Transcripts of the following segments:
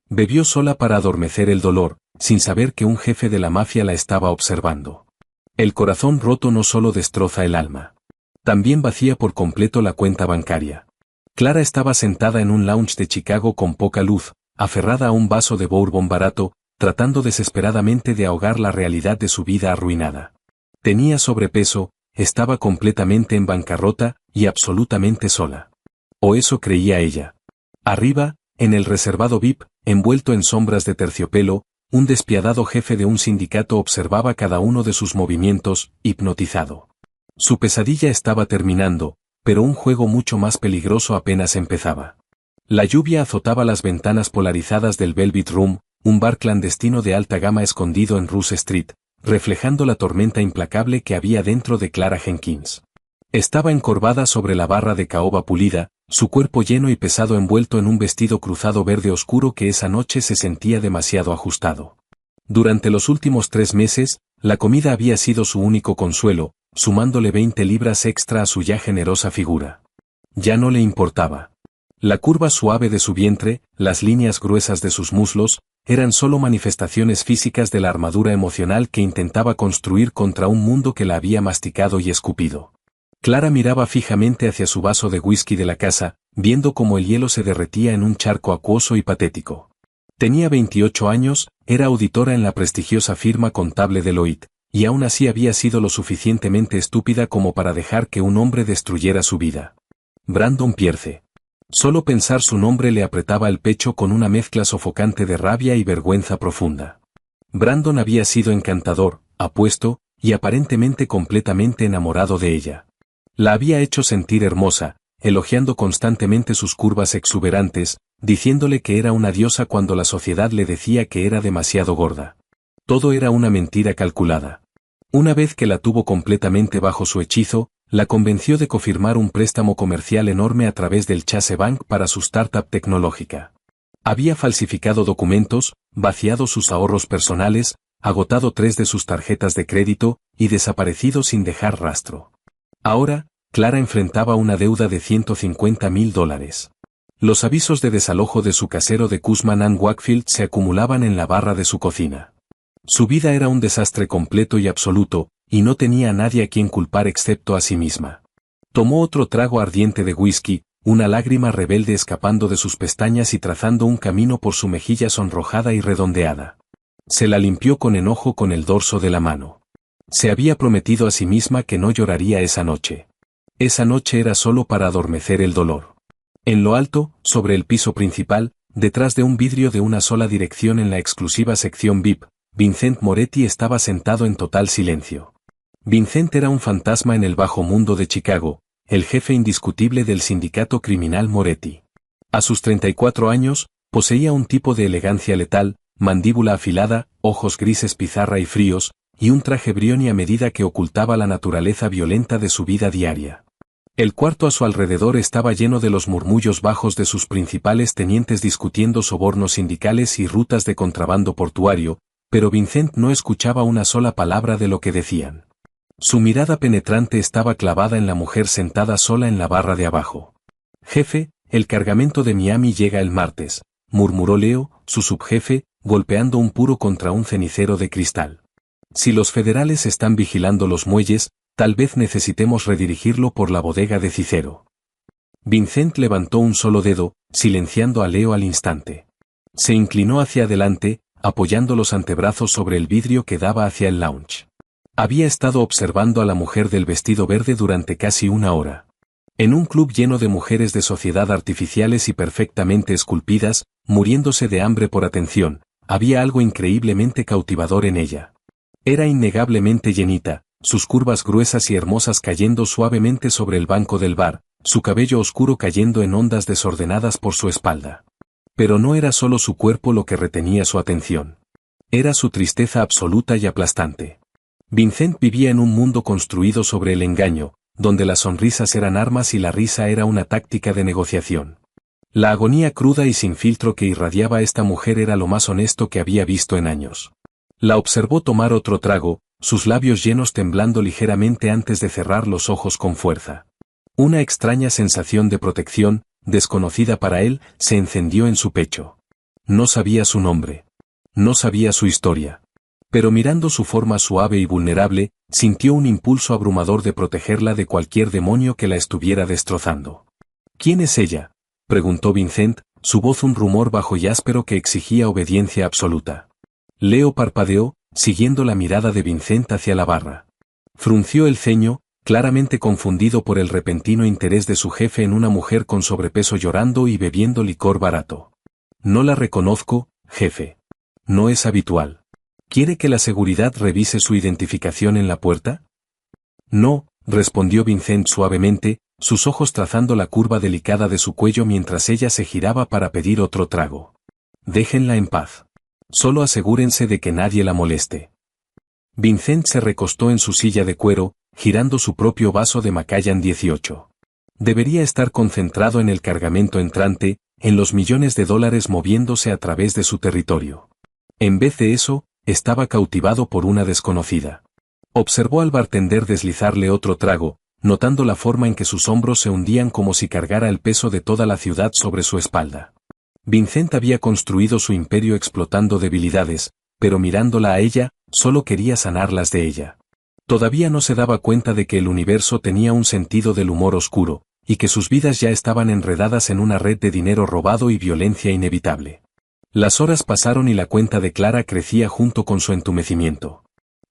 Bebió sola para adormecer el dolor, sin saber que un jefe de la mafia la estaba observando. El corazón roto no solo destroza el alma. También vacía por completo la cuenta bancaria. Clara estaba sentada en un lounge de Chicago con poca luz, aferrada a un vaso de bourbon barato, tratando desesperadamente de ahogar la realidad de su vida arruinada. Tenía sobrepeso, estaba completamente en bancarrota y absolutamente sola. O eso creía ella. Arriba, en el reservado VIP, envuelto en sombras de terciopelo, un despiadado jefe de un sindicato observaba cada uno de sus movimientos, hipnotizado. Su pesadilla estaba terminando, pero un juego mucho más peligroso apenas empezaba. La lluvia azotaba las ventanas polarizadas del Velvet Room, un bar clandestino de alta gama escondido en Russ Street, reflejando la tormenta implacable que había dentro de Clara Jenkins. Estaba encorvada sobre la barra de caoba pulida, su cuerpo lleno y pesado envuelto en un vestido cruzado verde oscuro que esa noche se sentía demasiado ajustado. Durante los últimos 3 meses, la comida había sido su único consuelo, sumándole 20 libras extra a su ya generosa figura. Ya no le importaba. La curva suave de su vientre, las líneas gruesas de sus muslos, eran solo manifestaciones físicas de la armadura emocional que intentaba construir contra un mundo que la había masticado y escupido. Clara miraba fijamente hacia su vaso de whisky de la casa, viendo cómo el hielo se derretía en un charco acuoso y patético. Tenía 28 años, era auditora en la prestigiosa firma contable Deloitte, y aún así había sido lo suficientemente estúpida como para dejar que un hombre destruyera su vida. Brandon Pierce. Solo pensar su nombre le apretaba el pecho con una mezcla sofocante de rabia y vergüenza profunda. Brandon había sido encantador, apuesto, y aparentemente completamente enamorado de ella. La había hecho sentir hermosa, elogiando constantemente sus curvas exuberantes, diciéndole que era una diosa cuando la sociedad le decía que era demasiado gorda. Todo era una mentira calculada. Una vez que la tuvo completamente bajo su hechizo, la convenció de confirmar un préstamo comercial enorme a través del Chase Bank para su startup tecnológica. Había falsificado documentos, vaciado sus ahorros personales, agotado 3 de sus tarjetas de crédito y desaparecido sin dejar rastro. Ahora, Clara enfrentaba una deuda de $150.000. Los avisos de desalojo de su casero de Cushman and Wakefield se acumulaban en la barra de su cocina. Su vida era un desastre completo y absoluto, y no tenía a nadie a quien culpar excepto a sí misma. Tomó otro trago ardiente de whisky, una lágrima rebelde escapando de sus pestañas y trazando un camino por su mejilla sonrojada y redondeada. Se la limpió con enojo con el dorso de la mano. Se había prometido a sí misma que no lloraría esa noche. Esa noche era solo para adormecer el dolor. En lo alto, sobre el piso principal, detrás de un vidrio de una sola dirección en la exclusiva sección VIP, Vincent Moretti estaba sentado en total silencio. Vincent era un fantasma en el bajo mundo de Chicago, el jefe indiscutible del sindicato criminal Moretti. A sus 34 años, poseía un tipo de elegancia letal, mandíbula afilada, ojos grises pizarra y fríos, y un traje brioni a medida que ocultaba la naturaleza violenta de su vida diaria. El cuarto a su alrededor estaba lleno de los murmullos bajos de sus principales tenientes discutiendo sobornos sindicales y rutas de contrabando portuario, pero Vincent no escuchaba una sola palabra de lo que decían. Su mirada penetrante estaba clavada en la mujer sentada sola en la barra de abajo. «Jefe, el cargamento de Miami llega el martes», murmuró Leo, su subjefe, golpeando un puro contra un cenicero de cristal. «Si los federales están vigilando los muelles, tal vez necesitemos redirigirlo por la bodega de Cicero». Vincent levantó un solo dedo, silenciando a Leo al instante. Se inclinó hacia adelante, apoyando los antebrazos sobre el vidrio que daba hacia el lounge. Había estado observando a la mujer del vestido verde durante casi 1 hora. En un club lleno de mujeres de sociedad artificiales y perfectamente esculpidas, muriéndose de hambre por atención, había algo increíblemente cautivador en ella. Era innegablemente llenita, sus curvas gruesas y hermosas cayendo suavemente sobre el banco del bar, su cabello oscuro cayendo en ondas desordenadas por su espalda. Pero no era solo su cuerpo lo que retenía su atención. Era su tristeza absoluta y aplastante. Vincent vivía en un mundo construido sobre el engaño, donde las sonrisas eran armas y la risa era una táctica de negociación. La agonía cruda y sin filtro que irradiaba esta mujer era lo más honesto que había visto en años. La observó tomar otro trago, sus labios llenos temblando ligeramente antes de cerrar los ojos con fuerza. Una extraña sensación de protección, desconocida para él, se encendió en su pecho. No sabía su nombre. No sabía su historia. Pero mirando su forma suave y vulnerable, sintió un impulso abrumador de protegerla de cualquier demonio que la estuviera destrozando. ¿Quién es ella?, preguntó Vincent, su voz un rumor bajo y áspero que exigía obediencia absoluta. Leo parpadeó, siguiendo la mirada de Vincent hacia la barra. Frunció el ceño, claramente confundido por el repentino interés de su jefe en una mujer con sobrepeso llorando y bebiendo licor barato. No la reconozco, jefe. No es habitual. ¿Quiere que la seguridad revise su identificación en la puerta? No, respondió Vincent suavemente, sus ojos trazando la curva delicada de su cuello mientras ella se giraba para pedir otro trago. Déjenla en paz. Solo asegúrense de que nadie la moleste. Vincent se recostó en su silla de cuero, girando su propio vaso de Macallan 18. Debería estar concentrado en el cargamento entrante, en los millones de dólares moviéndose a través de su territorio. En vez de eso, estaba cautivado por una desconocida. Observó al bartender deslizarle otro trago, notando la forma en que sus hombros se hundían como si cargara el peso de toda la ciudad sobre su espalda. Vincent había construido su imperio explotando debilidades, pero mirándola a ella, solo quería sanarlas de ella. Todavía no se daba cuenta de que el universo tenía un sentido del humor oscuro, y que sus vidas ya estaban enredadas en una red de dinero robado y violencia inevitable. Las horas pasaron y la cuenta de Clara crecía junto con su entumecimiento.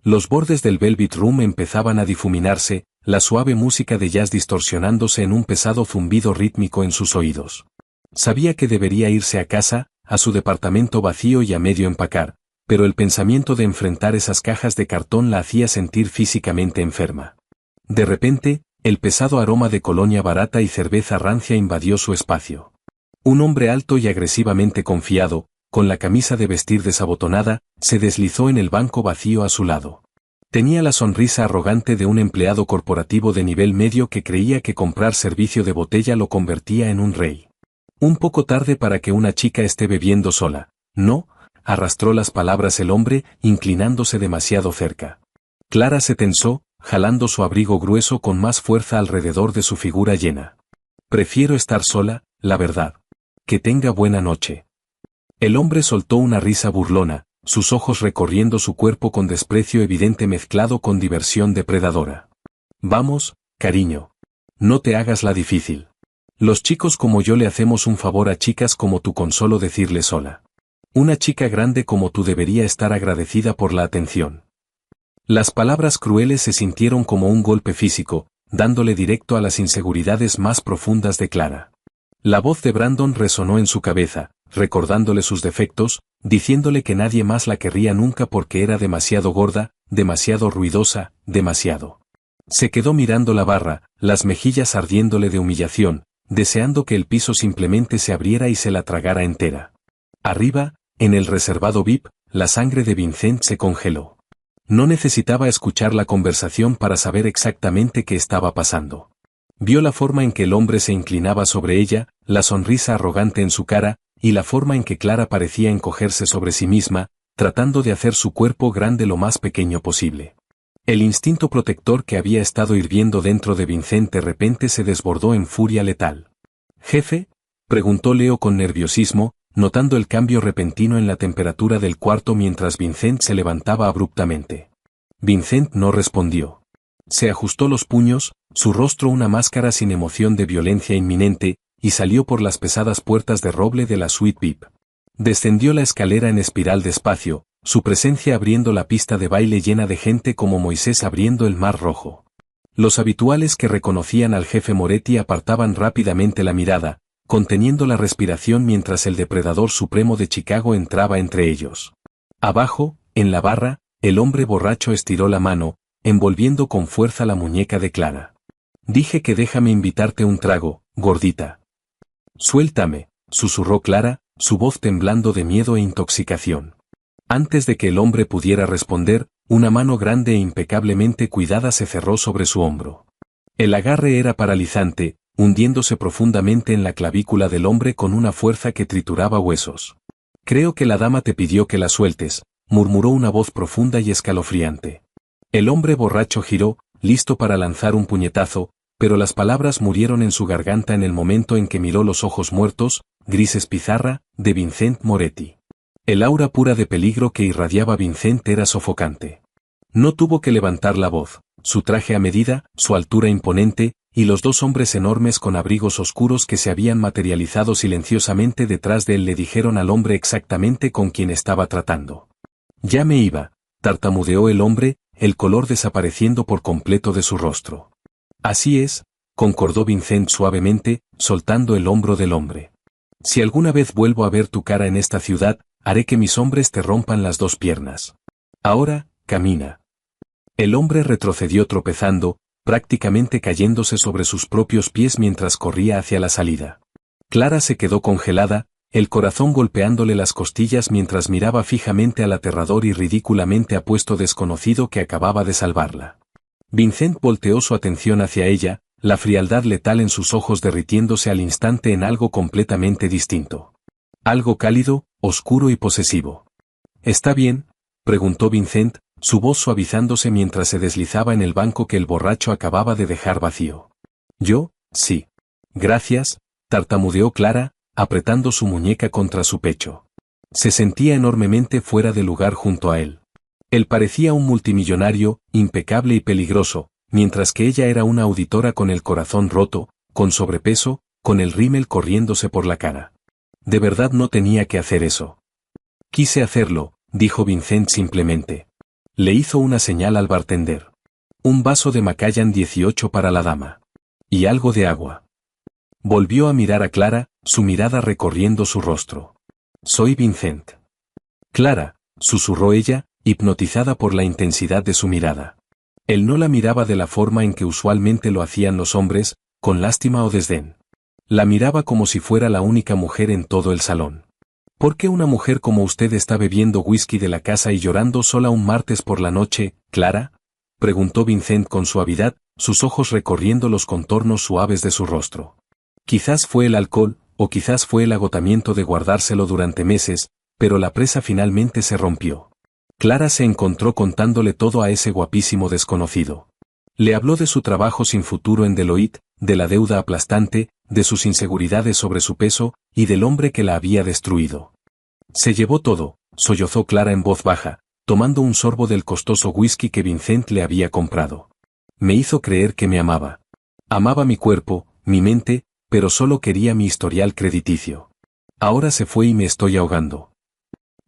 Los bordes del Velvet Room empezaban a difuminarse, la suave música de jazz distorsionándose en un pesado zumbido rítmico en sus oídos. Sabía que debería irse a casa, a su departamento vacío y a medio empacar, pero el pensamiento de enfrentar esas cajas de cartón la hacía sentir físicamente enferma. De repente, el pesado aroma de colonia barata y cerveza rancia invadió su espacio. Un hombre alto y agresivamente confiado, con la camisa de vestir desabotonada, se deslizó en el banco vacío a su lado. Tenía la sonrisa arrogante de un empleado corporativo de nivel medio que creía que comprar servicio de botella lo convertía en un rey. Un poco tarde para que una chica esté bebiendo sola. No, arrastró las palabras el hombre, inclinándose demasiado cerca. Clara se tensó, jalando su abrigo grueso con más fuerza alrededor de su figura llena. Prefiero estar sola, la verdad. Que tenga buena noche. El hombre soltó una risa burlona, sus ojos recorriendo su cuerpo con desprecio evidente mezclado con diversión depredadora. Vamos, cariño. No te hagas la difícil. Los chicos como yo le hacemos un favor a chicas como tú con solo decirle sola. Una chica grande como tú debería estar agradecida por la atención. Las palabras crueles se sintieron como un golpe físico, dándole directo a las inseguridades más profundas de Clara. La voz de Brandon resonó en su cabeza, recordándole sus defectos, diciéndole que nadie más la querría nunca porque era demasiado gorda, demasiado ruidosa, demasiado. Se quedó mirando la barra, las mejillas ardiéndole de humillación, deseando que el piso simplemente se abriera y se la tragara entera. Arriba, en el reservado VIP, la sangre de Vincent se congeló. No necesitaba escuchar la conversación para saber exactamente qué estaba pasando. Vio la forma en que el hombre se inclinaba sobre ella, la sonrisa arrogante en su cara, y la forma en que Clara parecía encogerse sobre sí misma, tratando de hacer su cuerpo grande lo más pequeño posible. El instinto protector que había estado hirviendo dentro de Vincent de repente se desbordó en furia letal. «¿Jefe?», preguntó Leo con nerviosismo, notando el cambio repentino en la temperatura del cuarto mientras Vincent se levantaba abruptamente. Vincent no respondió. Se ajustó los puños, su rostro una máscara sin emoción de violencia inminente, y salió por las pesadas puertas de roble de la suite VIP. Descendió la escalera en espiral despacio, su presencia abriendo la pista de baile llena de gente como Moisés abriendo el mar rojo. Los habituales que reconocían al jefe Moretti apartaban rápidamente la mirada, conteniendo la respiración mientras el depredador supremo de Chicago entraba entre ellos. Abajo, en la barra, el hombre borracho estiró la mano, envolviendo con fuerza la muñeca de Clara. «Dije que déjame invitarte un trago, gordita». «Suéltame», susurró Clara, su voz temblando de miedo e intoxicación. Antes de que el hombre pudiera responder, una mano grande e impecablemente cuidada se cerró sobre su hombro. El agarre era paralizante, hundiéndose profundamente en la clavícula del hombre con una fuerza que trituraba huesos. «Creo que la dama te pidió que la sueltes», murmuró una voz profunda y escalofriante. El hombre borracho giró, listo para lanzar un puñetazo, pero las palabras murieron en su garganta en el momento en que miró los ojos muertos, grises pizarra, de Vincent Moretti. El aura pura de peligro que irradiaba Vincent era sofocante. No tuvo que levantar la voz, su traje a medida, su altura imponente, y los dos hombres enormes con abrigos oscuros que se habían materializado silenciosamente detrás de él le dijeron al hombre exactamente con quien estaba tratando. Ya me iba, tartamudeó el hombre, el color desapareciendo por completo de su rostro. Así es, concordó Vincent suavemente, soltando el hombro del hombre. Si alguna vez vuelvo a ver tu cara en esta ciudad, haré que mis hombres te rompan las dos piernas. Ahora, camina. El hombre retrocedió tropezando, prácticamente cayéndose sobre sus propios pies mientras corría hacia la salida. Clara se quedó congelada, el corazón golpeándole las costillas mientras miraba fijamente al aterrador y ridículamente apuesto desconocido que acababa de salvarla. Vincent volteó su atención hacia ella, la frialdad letal en sus ojos derritiéndose al instante en algo completamente distinto. Algo cálido, oscuro y posesivo. ¿Está bien?, preguntó Vincent, su voz suavizándose mientras se deslizaba en el banco que el borracho acababa de dejar vacío. Yo, sí. Gracias, tartamudeó Clara, apretando su muñeca contra su pecho. Se sentía enormemente fuera de lugar junto a él. Él parecía un multimillonario, impecable y peligroso, mientras que ella era una auditora con el corazón roto, con sobrepeso, con el rímel corriéndose por la cara. De verdad no tenía que hacer eso. Quise hacerlo, dijo Vincent simplemente. Le hizo una señal al bartender. Un vaso de Macallan 18 para la dama. Y algo de agua. Volvió a mirar a Clara, su mirada recorriendo su rostro. Soy Vincent. Clara, susurró ella, hipnotizada por la intensidad de su mirada. Él no la miraba de la forma en que usualmente lo hacían los hombres, con lástima o desdén. La miraba como si fuera la única mujer en todo el salón. ¿Por qué una mujer como usted está bebiendo whisky de la casa y llorando sola un martes por la noche, Clara?, preguntó Vincent con suavidad, sus ojos recorriendo los contornos suaves de su rostro. Quizás fue el alcohol, o quizás fue el agotamiento de guardárselo durante meses, pero la presa finalmente se rompió. Clara se encontró contándole todo a ese guapísimo desconocido. Le habló de su trabajo sin futuro en Deloitte, de la deuda aplastante, de sus inseguridades sobre su peso, y del hombre que la había destruido. Se llevó todo, sollozó Clara en voz baja, tomando un sorbo del costoso whisky que Vincent le había comprado. Me hizo creer que me amaba. Amaba mi cuerpo, mi mente, pero solo quería mi historial crediticio. Ahora se fue y me estoy ahogando.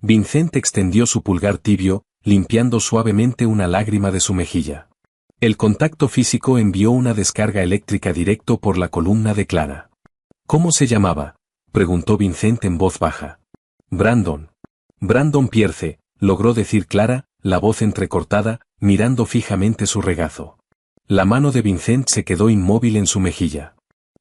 Vincent extendió su pulgar tibio, limpiando suavemente una lágrima de su mejilla. El contacto físico envió una descarga eléctrica directo por la columna de Clara. ¿Cómo se llamaba?, preguntó Vincent en voz baja. Brandon. Brandon Pierce, logró decir Clara, la voz entrecortada, mirando fijamente su regazo. La mano de Vincent se quedó inmóvil en su mejilla.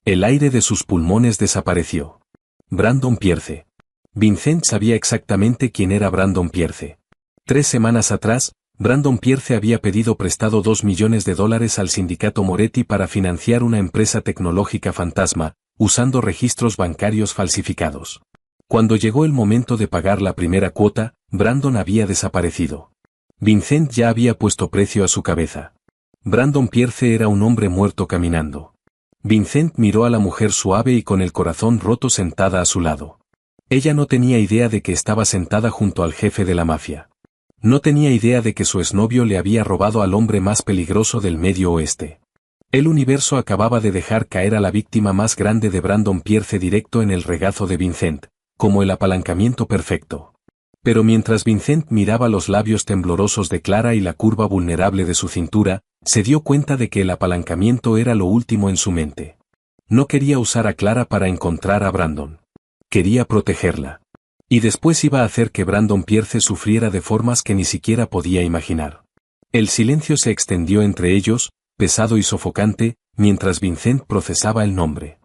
El aire de sus pulmones desapareció. Brandon Pierce. Vincent sabía exactamente quién era Brandon Pierce. 3 semanas atrás, Brandon Pierce había pedido prestado $2 millones al sindicato Moretti para financiar una empresa tecnológica fantasma, usando registros bancarios falsificados. Cuando llegó el momento de pagar la primera cuota, Brandon había desaparecido. Vincent ya había puesto precio a su cabeza. Brandon Pierce era un hombre muerto caminando. Vincent miró a la mujer suave y con el corazón roto sentada a su lado. Ella no tenía idea de que estaba sentada junto al jefe de la mafia. No tenía idea de que su exnovio le había robado al hombre más peligroso del Medio Oeste. El universo acababa de dejar caer a la víctima más grande de Brandon Pierce directo en el regazo de Vincent, como el apalancamiento perfecto. Pero mientras Vincent miraba los labios temblorosos de Clara y la curva vulnerable de su cintura, se dio cuenta de que el apalancamiento era lo último en su mente. No quería usar a Clara para encontrar a Brandon. Quería protegerla. Y después iba a hacer que Brandon Pierce sufriera de formas que ni siquiera podía imaginar. El silencio se extendió entre ellos, pesado y sofocante, mientras Vincent procesaba el nombre.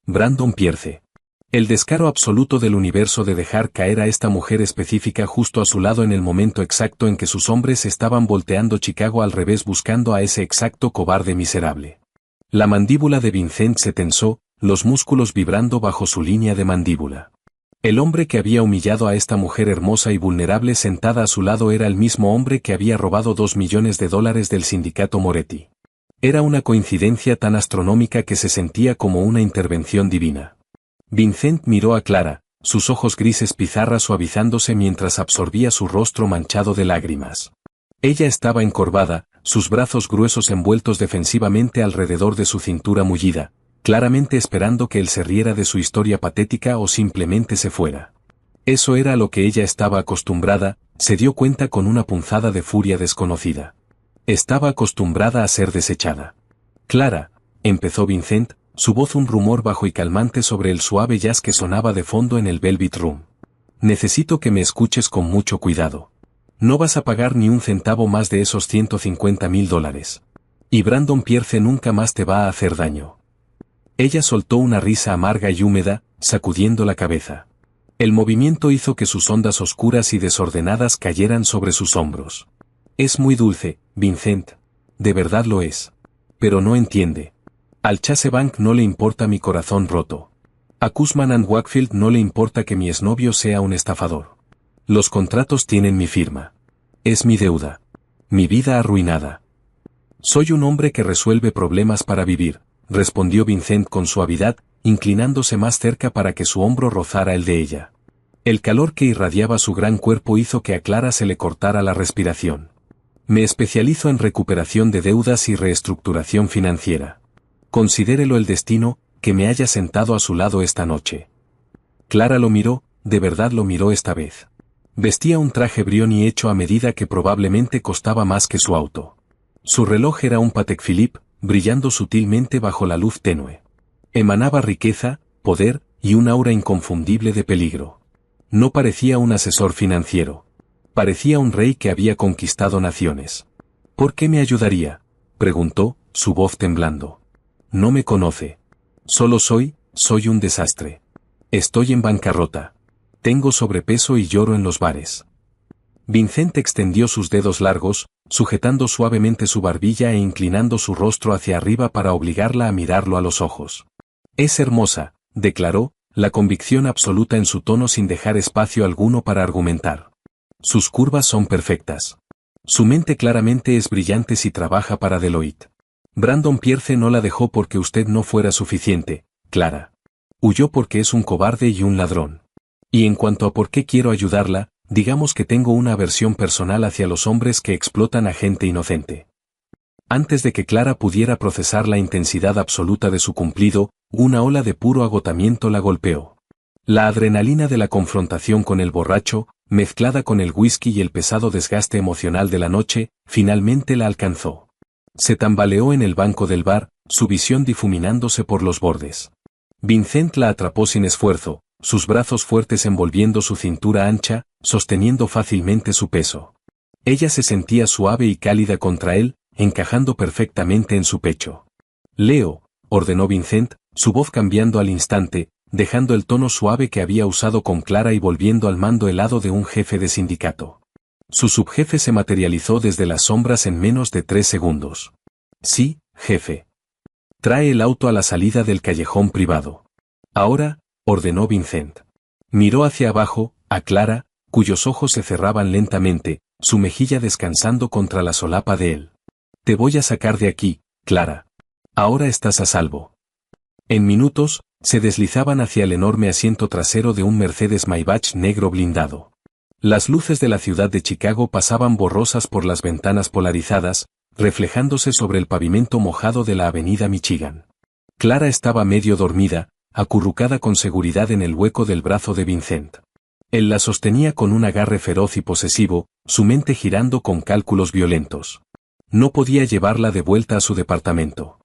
Brandon Pierce. El descaro absoluto del universo de dejar caer a esta mujer específica justo a su lado en el momento exacto en que sus hombres estaban volteando Chicago al revés buscando a ese exacto cobarde miserable. La mandíbula de Vincent se tensó, los músculos vibrando bajo su línea de mandíbula. El hombre que había humillado a esta mujer hermosa y vulnerable sentada a su lado era el mismo hombre que había robado $2 millones del sindicato Moretti. Era una coincidencia tan astronómica que se sentía como una intervención divina. Vincent miró a Clara, sus ojos grises pizarra suavizándose mientras absorbía su rostro manchado de lágrimas. Ella estaba encorvada, sus brazos gruesos envueltos defensivamente alrededor de su cintura mullida, claramente esperando que él se riera de su historia patética o simplemente se fuera. Eso era a lo que ella estaba acostumbrada, se dio cuenta con una punzada de furia desconocida. Estaba acostumbrada a ser desechada. Clara, empezó Vincent, su voz un rumor bajo y calmante sobre el suave jazz que sonaba de fondo en el Velvet Room. Necesito que me escuches con mucho cuidado. No vas a pagar ni un centavo más de esos $150,000. Y Brandon Pierce nunca más te va a hacer daño. Ella soltó una risa amarga y húmeda, sacudiendo la cabeza. El movimiento hizo que sus ondas oscuras y desordenadas cayeran sobre sus hombros. Es muy dulce, Vincent. De verdad lo es. Pero no entiende. Al Chase Bank no le importa mi corazón roto. A Cushman & Wakefield no le importa que mi exnovio sea un estafador. Los contratos tienen mi firma. Es mi deuda. Mi vida arruinada. Soy un hombre que resuelve problemas para vivir, respondió Vincent con suavidad, inclinándose más cerca para que su hombro rozara el de ella. El calor que irradiaba su gran cuerpo hizo que a Clara se le cortara la respiración. Me especializo en recuperación de deudas y reestructuración financiera. Considérelo el destino, que me haya sentado a su lado esta noche. Clara lo miró, de verdad lo miró esta vez. Vestía un traje Brioni hecho a medida que probablemente costaba más que su auto. Su reloj era un Patek Philippe, brillando sutilmente bajo la luz tenue. Emanaba riqueza, poder, y un aura inconfundible de peligro. No parecía un asesor financiero. Parecía un rey que había conquistado naciones. ¿Por qué me ayudaría?, preguntó, su voz temblando. No me conoce. Solo soy un desastre. Estoy en bancarrota. Tengo sobrepeso y lloro en los bares. Vincent extendió sus dedos largos, sujetando suavemente su barbilla e inclinando su rostro hacia arriba para obligarla a mirarlo a los ojos. Es hermosa, declaró, la convicción absoluta en su tono sin dejar espacio alguno para argumentar. Sus curvas son perfectas. Su mente claramente es brillante si trabaja para Deloitte. Brandon Pierce no la dejó porque usted no fuera suficiente, Clara. Huyó porque es un cobarde y un ladrón. Y en cuanto a por qué quiero ayudarla, digamos que tengo una aversión personal hacia los hombres que explotan a gente inocente. Antes de que Clara pudiera procesar la intensidad absoluta de su cumplido, una ola de puro agotamiento la golpeó. La adrenalina de la confrontación con el borracho, mezclada con el whisky y el pesado desgaste emocional de la noche, finalmente la alcanzó. Se tambaleó en el banco del bar, su visión difuminándose por los bordes. Vincent la atrapó sin esfuerzo, sus brazos fuertes envolviendo su cintura ancha, sosteniendo fácilmente su peso. Ella se sentía suave y cálida contra él, encajando perfectamente en su pecho. Leo, ordenó Vincent, su voz cambiando al instante, dejando el tono suave que había usado con Clara y volviendo al mando helado de un jefe de sindicato. Su subjefe se materializó desde las sombras en menos de 3 segundos. Sí, jefe. Trae el auto a la salida del callejón privado. Ahora, ordenó Vincent. Miró hacia abajo, a Clara, cuyos ojos se cerraban lentamente, su mejilla descansando contra la solapa de él. Te voy a sacar de aquí, Clara. Ahora estás a salvo. En minutos, se deslizaban hacia el enorme asiento trasero de un Mercedes Maybach negro blindado. Las luces de la ciudad de Chicago pasaban borrosas por las ventanas polarizadas, reflejándose sobre el pavimento mojado de la avenida Michigan. Clara estaba medio dormida, acurrucada con seguridad en el hueco del brazo de Vincent. Él la sostenía con un agarre feroz y posesivo, su mente girando con cálculos violentos. No podía llevarla de vuelta a su departamento.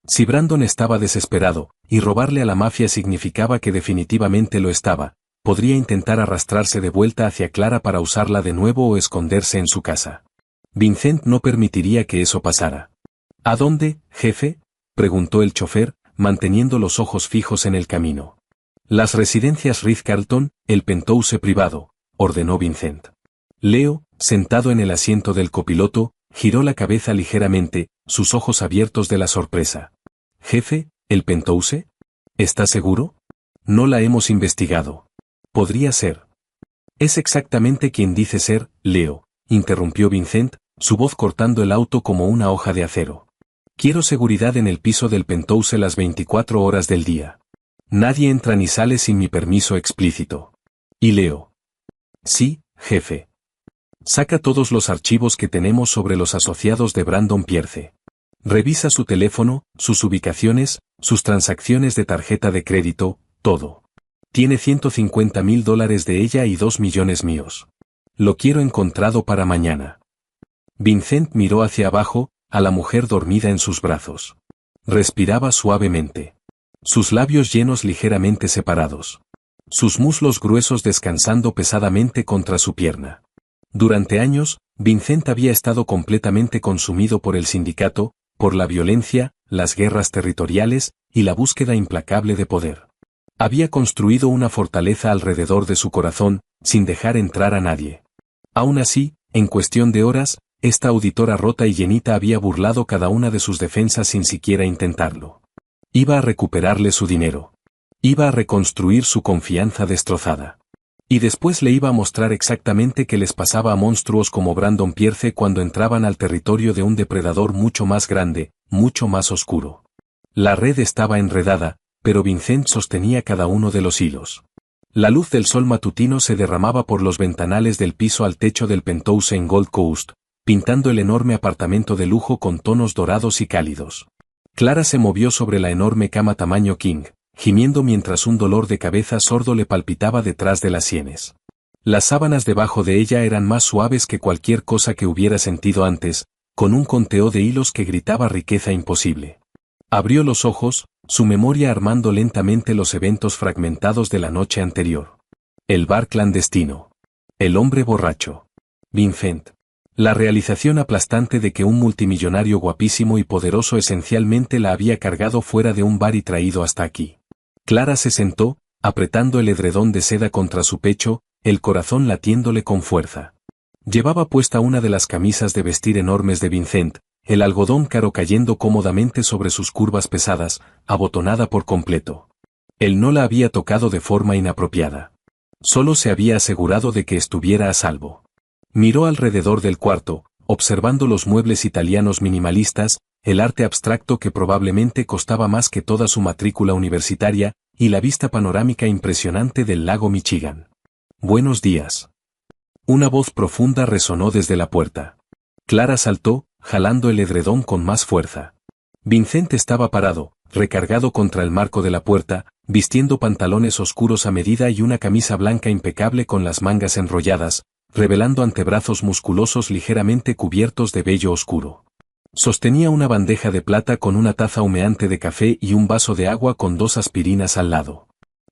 Si Brandon estaba desesperado, y robarle a la mafia significaba que definitivamente lo estaba, podría intentar arrastrarse de vuelta hacia Clara para usarla de nuevo o esconderse en su casa. Vincent no permitiría que eso pasara. ¿A dónde, jefe?, preguntó el chofer, manteniendo los ojos fijos en el camino. Las residencias Ritz-Carlton, el penthouse privado, ordenó Vincent. Leo, sentado en el asiento del copiloto, giró la cabeza ligeramente, sus ojos abiertos de la sorpresa. Jefe, ¿el penthouse? ¿Está seguro? No la hemos investigado. Podría ser. Es exactamente quien dice ser, Leo, interrumpió Vincent, su voz cortando el auto como una hoja de acero. Quiero seguridad en el piso del penthouse las 24 horas del día. Nadie entra ni sale sin mi permiso explícito. Y leo. Sí, jefe. Saca todos los archivos que tenemos sobre los asociados de Brandon Pierce. Revisa su teléfono, sus ubicaciones, sus transacciones de tarjeta de crédito, todo. Tiene $150,000 de ella y 2 millones míos. Lo quiero encontrado para mañana. Vincent miró hacia abajo, a la mujer dormida en sus brazos. Respiraba suavemente. Sus labios llenos ligeramente separados. Sus muslos gruesos descansando pesadamente contra su pierna. Durante años, Vincent había estado completamente consumido por el sindicato, por la violencia, las guerras territoriales y la búsqueda implacable de poder. Había construido una fortaleza alrededor de su corazón, sin dejar entrar a nadie. Aún así, en cuestión de horas, esta auditora rota y llenita había burlado cada una de sus defensas sin siquiera intentarlo. Iba a recuperarle su dinero. Iba a reconstruir su confianza destrozada. Y después le iba a mostrar exactamente qué les pasaba a monstruos como Brandon Pierce cuando entraban al territorio de un depredador mucho más grande, mucho más oscuro. La red estaba enredada, pero Vincent sostenía cada uno de los hilos. La luz del sol matutino se derramaba por los ventanales del piso al techo del penthouse en Gold Coast, pintando el enorme apartamento de lujo con tonos dorados y cálidos. Clara se movió sobre la enorme cama tamaño king, gimiendo mientras un dolor de cabeza sordo le palpitaba detrás de las sienes. Las sábanas debajo de ella eran más suaves que cualquier cosa que hubiera sentido antes, con un conteo de hilos que gritaba riqueza imposible. Abrió los ojos, su memoria armando lentamente los eventos fragmentados de la noche anterior. El bar clandestino. El hombre borracho. Vincent. La realización aplastante de que un multimillonario guapísimo y poderoso esencialmente la había cargado fuera de un bar y traído hasta aquí. Clara se sentó, apretando el edredón de seda contra su pecho, el corazón latiéndole con fuerza. Llevaba puesta una de las camisas de vestir enormes de Vincent, el algodón caro cayendo cómodamente sobre sus curvas pesadas, abotonada por completo. Él no la había tocado de forma inapropiada. Solo se había asegurado de que estuviera a salvo. Miró alrededor del cuarto, observando los muebles italianos minimalistas, el arte abstracto que probablemente costaba más que toda su matrícula universitaria, y la vista panorámica impresionante del lago Michigan. Buenos días. Una voz profunda resonó desde la puerta. Clara saltó, jalando el edredón con más fuerza. Vincent estaba parado, recargado contra el marco de la puerta, vistiendo pantalones oscuros a medida y una camisa blanca impecable con las mangas enrolladas, revelando antebrazos musculosos ligeramente cubiertos de vello oscuro. Sostenía una bandeja de plata con una taza humeante de café y un vaso de agua con 2 aspirinas al lado.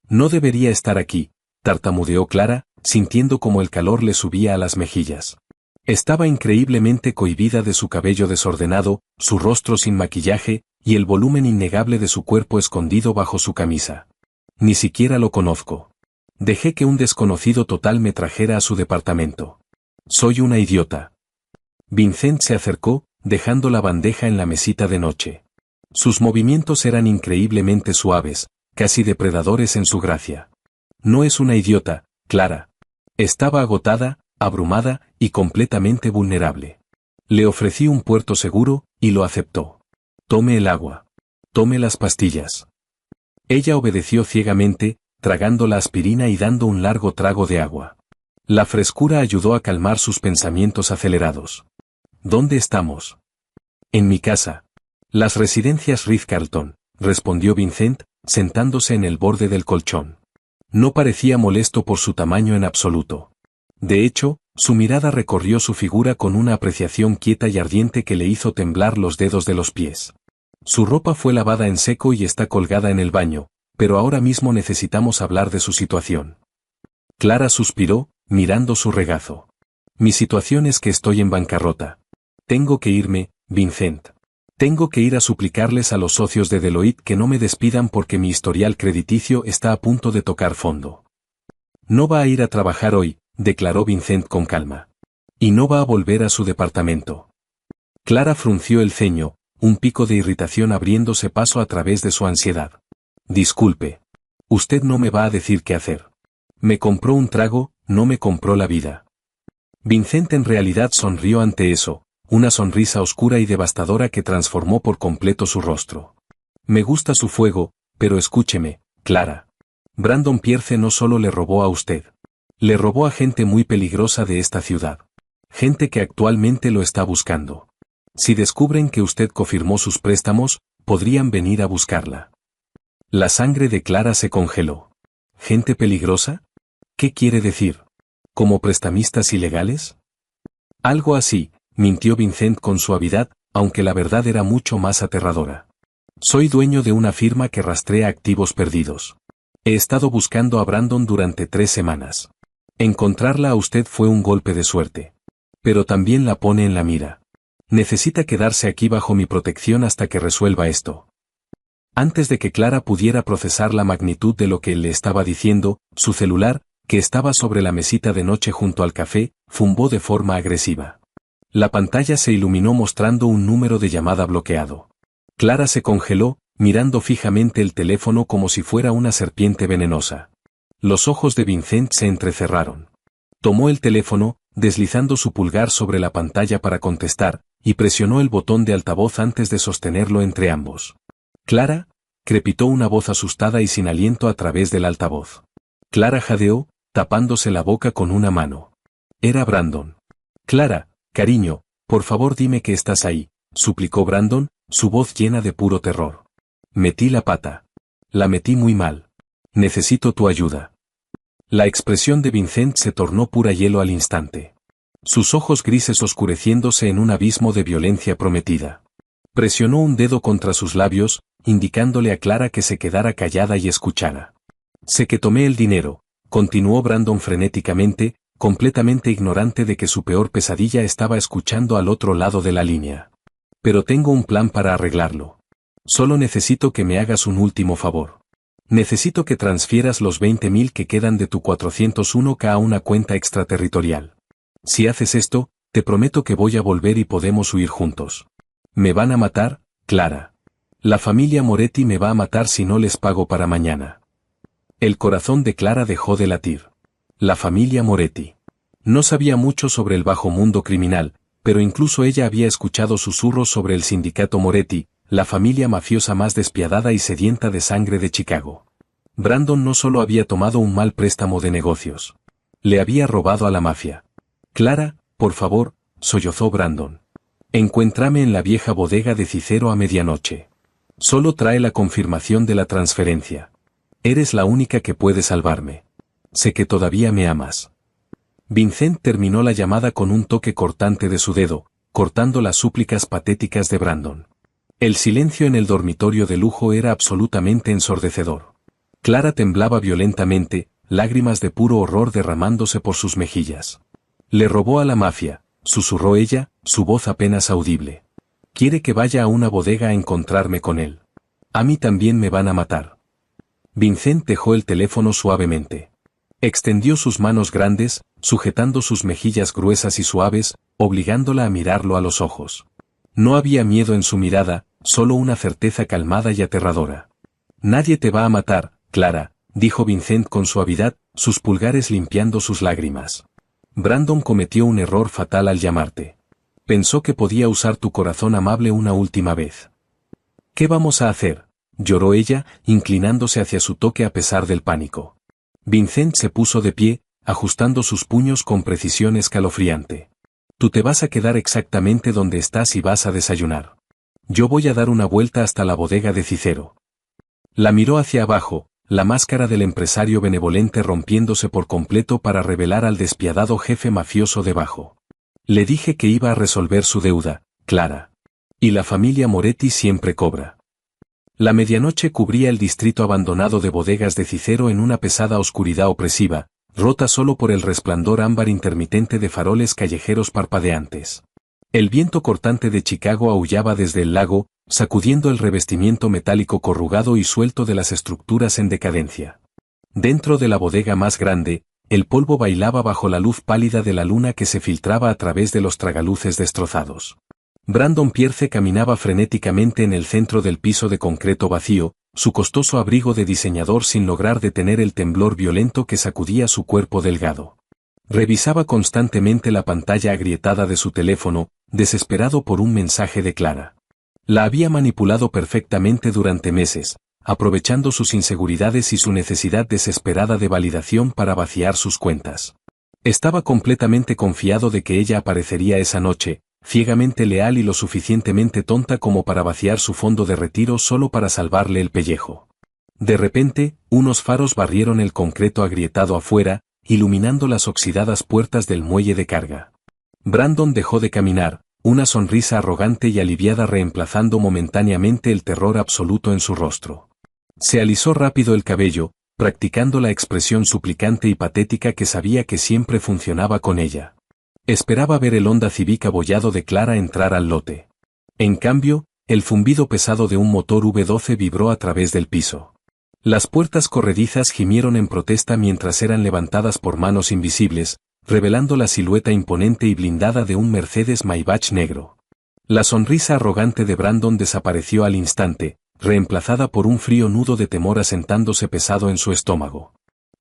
No debería estar aquí, tartamudeó Clara, sintiendo como el calor le subía a las mejillas. Estaba increíblemente cohibida de su cabello desordenado, su rostro sin maquillaje, y el volumen innegable de su cuerpo escondido bajo su camisa. Ni siquiera lo conozco. Dejé que un desconocido total me trajera a su departamento. Soy una idiota. Vincent se acercó, dejando la bandeja en la mesita de noche. Sus movimientos eran increíblemente suaves, casi depredadores en su gracia. No es una idiota, Clara. Estaba agotada, abrumada y completamente vulnerable. Le ofrecí un puerto seguro, y lo aceptó. Tome el agua. Tome las pastillas. Ella obedeció ciegamente, tragando la aspirina y dando un largo trago de agua. La frescura ayudó a calmar sus pensamientos acelerados. ¿Dónde estamos? En mi casa. Las residencias Ritz-Carlton, respondió Vincent, sentándose en el borde del colchón. No parecía molesto por su tamaño en absoluto. De hecho, su mirada recorrió su figura con una apreciación quieta y ardiente que le hizo temblar los dedos de los pies. Su ropa fue lavada en seco y está colgada en el baño, pero ahora mismo necesitamos hablar de su situación. Clara suspiró, mirando su regazo. Mi situación es que estoy en bancarrota. Tengo que irme, Vincent. Tengo que ir a suplicarles a los socios de Deloitte que no me despidan porque mi historial crediticio está a punto de tocar fondo. No va a ir a trabajar hoy, declaró Vincent con calma. Y no va a volver a su departamento. Clara frunció el ceño, un pico de irritación abriéndose paso a través de su ansiedad. Disculpe. Usted no me va a decir qué hacer. Me compró un trago, no me compró la vida. Vincent en realidad sonrió ante eso, una sonrisa oscura y devastadora que transformó por completo su rostro. Me gusta su fuego, pero escúcheme, Clara. Brandon Pierce no solo le robó a usted. Le robó a gente muy peligrosa de esta ciudad. Gente que actualmente lo está buscando. Si descubren que usted confirmó sus préstamos, podrían venir a buscarla. La sangre de Clara se congeló. ¿Gente peligrosa? ¿Qué quiere decir? ¿Como prestamistas ilegales? Algo así, mintió Vincent con suavidad, aunque la verdad era mucho más aterradora. Soy dueño de una firma que rastrea activos perdidos. He estado buscando a Brandon durante 3 semanas. Encontrarla a usted fue un golpe de suerte. Pero también la pone en la mira. Necesita quedarse aquí bajo mi protección hasta que resuelva esto. Antes de que Clara pudiera procesar la magnitud de lo que él le estaba diciendo, su celular, que estaba sobre la mesita de noche junto al café, zumbó de forma agresiva. La pantalla se iluminó mostrando un número de llamada bloqueado. Clara se congeló, mirando fijamente el teléfono como si fuera una serpiente venenosa. Los ojos de Vincent se entrecerraron. Tomó el teléfono, deslizando su pulgar sobre la pantalla para contestar, y presionó el botón de altavoz antes de sostenerlo entre ambos. «Clara», crepitó una voz asustada y sin aliento a través del altavoz. Clara jadeó, tapándose la boca con una mano. Era Brandon. «Clara, cariño, por favor dime que estás ahí», suplicó Brandon, su voz llena de puro terror. «Metí la pata. La metí muy mal. Necesito tu ayuda». La expresión de Vincent se tornó pura hielo al instante. Sus ojos grises oscureciéndose en un abismo de violencia prometida. Presionó un dedo contra sus labios, indicándole a Clara que se quedara callada y escuchara. «Sé que tomé el dinero», continuó Brandon frenéticamente, completamente ignorante de que su peor pesadilla estaba escuchando al otro lado de la línea. «Pero tengo un plan para arreglarlo. Solo necesito que me hagas un último favor. Necesito que transfieras los 20.000 que quedan de tu 401k a una cuenta extraterritorial. Si haces esto, te prometo que voy a volver y podemos huir juntos. Me van a matar, Clara. La familia Moretti me va a matar si no les pago para mañana». El corazón de Clara dejó de latir. La familia Moretti. No sabía mucho sobre el bajo mundo criminal, pero incluso ella había escuchado susurros sobre el sindicato Moretti, la familia mafiosa más despiadada y sedienta de sangre de Chicago. Brandon no solo había tomado un mal préstamo de negocios. Le había robado a la mafia. «Clara, por favor», sollozó Brandon. «Encuéntrame en la vieja bodega de Cicero a medianoche. Solo trae la confirmación de la transferencia. Eres la única que puede salvarme. Sé que todavía me amas». Vincent terminó la llamada con un toque cortante de su dedo, cortando las súplicas patéticas de Brandon. El silencio en el dormitorio de lujo era absolutamente ensordecedor. Clara temblaba violentamente, lágrimas de puro horror derramándose por sus mejillas. «Le robó a la mafia», susurró ella, su voz apenas audible. «Quiere que vaya a una bodega a encontrarme con él. A mí también me van a matar». Vincent dejó el teléfono suavemente. Extendió sus manos grandes, sujetando sus mejillas gruesas y suaves, obligándola a mirarlo a los ojos. No había miedo en su mirada, solo una certeza calmada y aterradora. «Nadie te va a matar, Clara», dijo Vincent con suavidad, sus pulgares limpiando sus lágrimas. «Brandon cometió un error fatal al llamarte. Pensó que podía usar tu corazón amable una última vez». «¿Qué vamos a hacer?», lloró ella, inclinándose hacia su toque a pesar del pánico. Vincent se puso de pie, ajustando sus puños con precisión escalofriante. «Tú te vas a quedar exactamente donde estás y vas a desayunar. Yo voy a dar una vuelta hasta la bodega de Cicero». La miró hacia abajo, la máscara del empresario benevolente rompiéndose por completo para revelar al despiadado jefe mafioso debajo. «Le dije que iba a resolver su deuda, Clara. Y la familia Moretti siempre cobra». La medianoche cubría el distrito abandonado de bodegas de Cicero en una pesada oscuridad opresiva, rota solo por el resplandor ámbar intermitente de faroles callejeros parpadeantes. El viento cortante de Chicago aullaba desde el lago, sacudiendo el revestimiento metálico corrugado y suelto de las estructuras en decadencia. Dentro de la bodega más grande, el polvo bailaba bajo la luz pálida de la luna que se filtraba a través de los tragaluces destrozados. Brandon Pierce caminaba frenéticamente en el centro del piso de concreto vacío, su costoso abrigo de diseñador sin lograr detener el temblor violento que sacudía su cuerpo delgado. Revisaba constantemente la pantalla agrietada de su teléfono, desesperado por un mensaje de Clara. La había manipulado perfectamente durante meses, aprovechando sus inseguridades y su necesidad desesperada de validación para vaciar sus cuentas. Estaba completamente confiado de que ella aparecería esa noche, ciegamente leal y lo suficientemente tonta como para vaciar su fondo de retiro solo para salvarle el pellejo. De repente, unos faros barrieron el concreto agrietado afuera, iluminando las oxidadas puertas del muelle de carga. Brandon dejó de caminar, una sonrisa arrogante y aliviada reemplazando momentáneamente el terror absoluto en su rostro. Se alisó rápido el cabello, practicando la expresión suplicante y patética que sabía que siempre funcionaba con ella. Esperaba ver el Honda Civic abollado de Clara entrar al lote. En cambio, el zumbido pesado de un motor V12 vibró a través del piso. Las puertas corredizas gimieron en protesta mientras eran levantadas por manos invisibles, revelando la silueta imponente y blindada de un Mercedes Maybach negro. La sonrisa arrogante de Brandon desapareció al instante, reemplazada por un frío nudo de temor asentándose pesado en su estómago.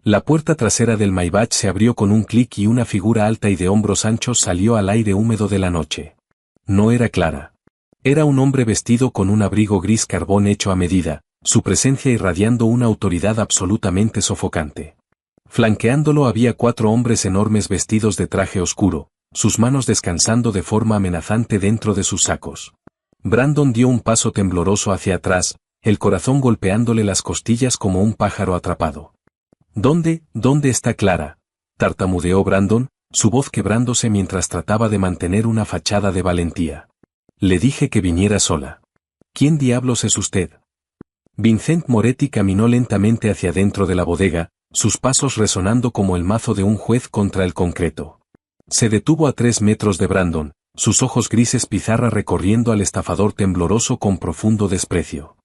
La puerta trasera del Maybach se abrió con un clic y una figura alta y de hombros anchos salió al aire húmedo de la noche. No era Clara. Era un hombre vestido con un abrigo gris carbón hecho a medida, su presencia irradiando una autoridad absolutamente sofocante. Flanqueándolo había 4 hombres enormes vestidos de traje oscuro, sus manos descansando de forma amenazante dentro de sus sacos. Brandon dio un paso tembloroso hacia atrás, el corazón golpeándole las costillas como un pájaro atrapado. ¿Dónde está Clara?, tartamudeó Brandon, su voz quebrándose mientras trataba de mantener una fachada de valentía. Le dije que viniera sola. ¿Quién diablos es usted? Vincent Moretti caminó lentamente hacia dentro de la bodega, sus pasos resonando como el mazo de un juez contra el concreto. Se detuvo a 3 metros de Brandon, sus ojos grises pizarra recorriendo al estafador tembloroso con profundo desprecio.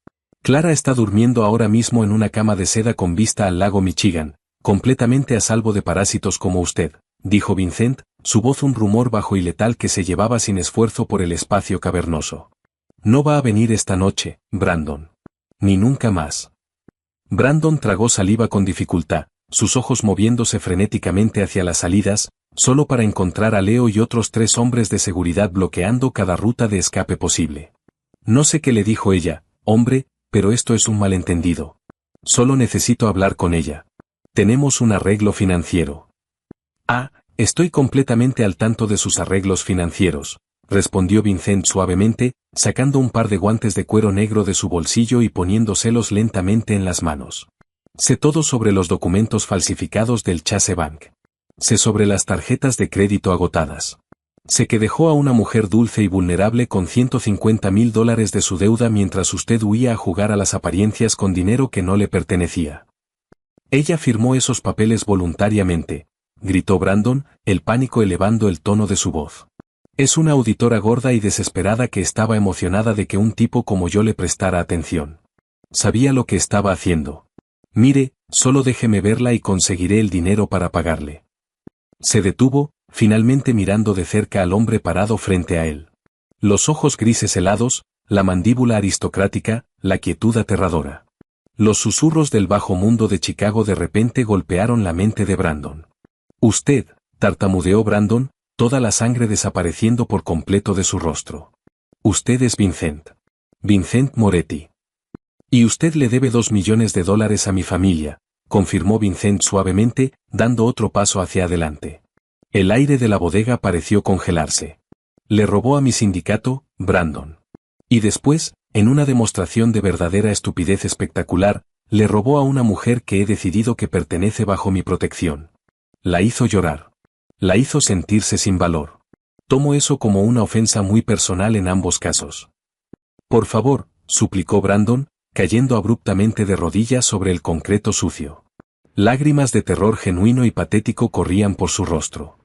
Clara está durmiendo ahora mismo en una cama de seda con vista al lago Michigan, completamente a salvo de parásitos como usted, dijo Vincent, su voz un rumor bajo y letal que se llevaba sin esfuerzo por el espacio cavernoso. No va a venir esta noche, Brandon. Ni nunca más. Brandon tragó saliva con dificultad, sus ojos moviéndose frenéticamente hacia las salidas, solo para encontrar a Leo y otros 3 hombres de seguridad bloqueando cada ruta de escape posible. No sé qué le dijo ella, hombre, pero esto es un malentendido. Solo necesito hablar con ella. Tenemos un arreglo financiero. Ah, estoy completamente al tanto de sus arreglos financieros, respondió Vincent suavemente, sacando un par de guantes de cuero negro de su bolsillo y poniéndoselos lentamente en las manos. Sé todo sobre los documentos falsificados del Chase Bank. Sé sobre las tarjetas de crédito agotadas. Sé que dejó a una mujer dulce y vulnerable con $150,000 de su deuda mientras usted huía a jugar a las apariencias con dinero que no le pertenecía. Ella firmó esos papeles voluntariamente, gritó Brandon, el pánico elevando el tono de su voz. Es una auditora gorda y desesperada que estaba emocionada de que un tipo como yo le prestara atención. Sabía lo que estaba haciendo. Mire, solo déjeme verla y conseguiré el dinero para pagarle. Se detuvo, finalmente mirando de cerca al hombre parado frente a él. Los ojos grises helados, la mandíbula aristocrática, la quietud aterradora. Los susurros del bajo mundo de Chicago de repente golpearon la mente de Brandon. Usted, tartamudeó Brandon, toda la sangre desapareciendo por completo de su rostro. Usted es Vincent. Vincent Moretti. Y usted le debe $2 millones a mi familia, confirmó Vincent suavemente, dando otro paso hacia adelante. El aire de la bodega pareció congelarse. Le robó a mi sindicato, Brandon. Y después, en una demostración de verdadera estupidez espectacular, le robó a una mujer que he decidido que pertenece bajo mi protección. La hizo llorar. La hizo sentirse sin valor. Tomo eso como una ofensa muy personal en ambos casos. Por favor, suplicó Brandon, cayendo abruptamente de rodillas sobre el concreto sucio. Lágrimas de terror genuino y patético corrían por su rostro.